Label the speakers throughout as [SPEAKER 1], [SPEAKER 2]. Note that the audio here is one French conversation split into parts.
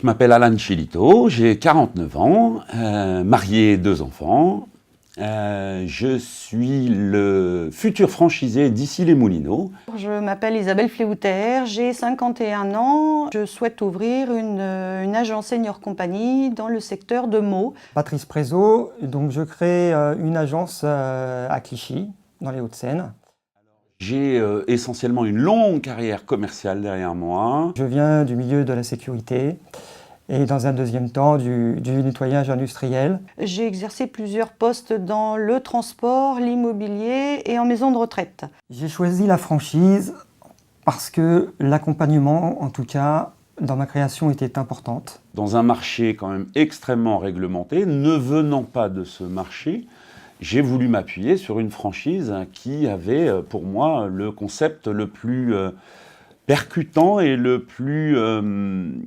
[SPEAKER 1] Je m'appelle Alan Chilito, j'ai 49 ans, marié, 2 enfants. Je suis le futur franchisé d'Issy-les-Moulineaux.
[SPEAKER 2] Je m'appelle Isabelle Fléoutert, j'ai 51 ans. Je souhaite ouvrir une agence senior compagnie dans le secteur de Meaux.
[SPEAKER 3] Patrice Prézot, donc je crée une agence à Clichy, dans les Hauts-de-Seine.
[SPEAKER 1] J'ai essentiellement une longue carrière commerciale derrière moi.
[SPEAKER 3] Je viens du milieu de la sécurité et dans un deuxième temps du nettoyage industriel.
[SPEAKER 2] J'ai exercé plusieurs postes dans le transport, l'immobilier et en maison de retraite.
[SPEAKER 3] J'ai choisi la franchise parce que l'accompagnement, en tout cas, dans ma création était importante.
[SPEAKER 1] Dans un marché quand même extrêmement réglementé, ne venant pas de ce marché, j'ai voulu m'appuyer sur une franchise qui avait pour moi le concept le plus percutant et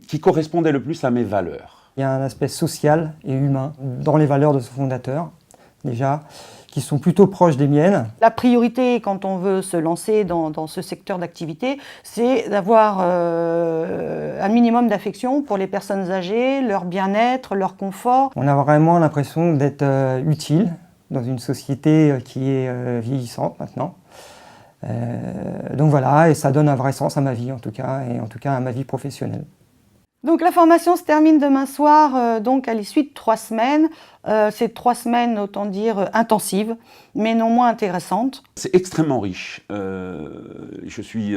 [SPEAKER 1] qui correspondait le plus à mes valeurs.
[SPEAKER 3] Il y a un aspect social et humain dans les valeurs de ce fondateur, déjà, qui sont plutôt proches des miennes.
[SPEAKER 2] La priorité quand on veut se lancer dans ce secteur d'activité, c'est d'avoir un minimum d'affection pour les personnes âgées, leur bien-être, leur confort.
[SPEAKER 3] On a vraiment l'impression d'être utile dans une société qui est vieillissante maintenant. Donc voilà, et ça donne un vrai sens à ma vie en tout cas, et en tout cas à ma vie professionnelle.
[SPEAKER 2] Donc la formation se termine demain soir, donc à l'issue de 3 semaines. C'est 3 semaines, autant dire, intensives, mais non moins intéressantes.
[SPEAKER 1] C'est extrêmement riche. Je suis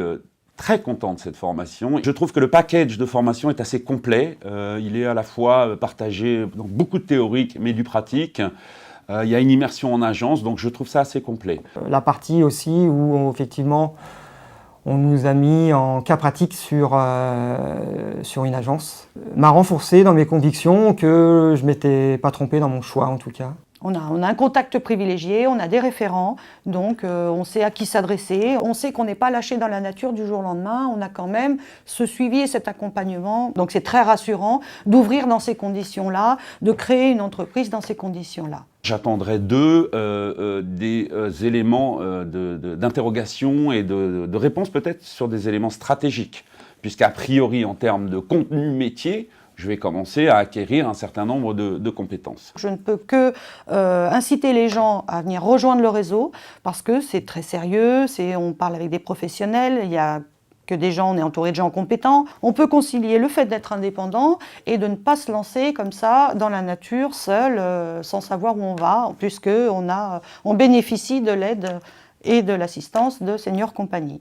[SPEAKER 1] très content de cette formation. Je trouve que le package de formation est assez complet. Il est à la fois partagé dans beaucoup de théorique, mais du pratique. Il y a une immersion en agence, donc je trouve ça assez complet.
[SPEAKER 3] La partie aussi où effectivement on nous a mis en cas pratique sur une agence m'a renforcé dans mes convictions que je ne m'étais pas trompé dans mon choix en tout cas.
[SPEAKER 2] On a un contact privilégié, on a des référents, donc on sait à qui s'adresser. On sait qu'on n'est pas lâché dans la nature du jour au lendemain, on a quand même ce suivi et cet accompagnement. Donc c'est très rassurant d'ouvrir dans ces conditions-là, de créer une entreprise dans ces conditions-là.
[SPEAKER 1] J'attendrai d'eux des éléments d'interrogation et de réponse peut-être sur des éléments stratégiques, puisqu'a priori en termes de contenu métier, je vais commencer à acquérir un certain nombre de compétences.
[SPEAKER 2] Je ne peux que inciter les gens à venir rejoindre le réseau parce que c'est très sérieux, on parle avec des professionnels, il y a que des gens, on est entouré de gens compétents. On peut concilier le fait d'être indépendant et de ne pas se lancer comme ça dans la nature, seul, sans savoir où on va, puisqu'on bénéficie de l'aide et de l'assistance de Senior Compagnie.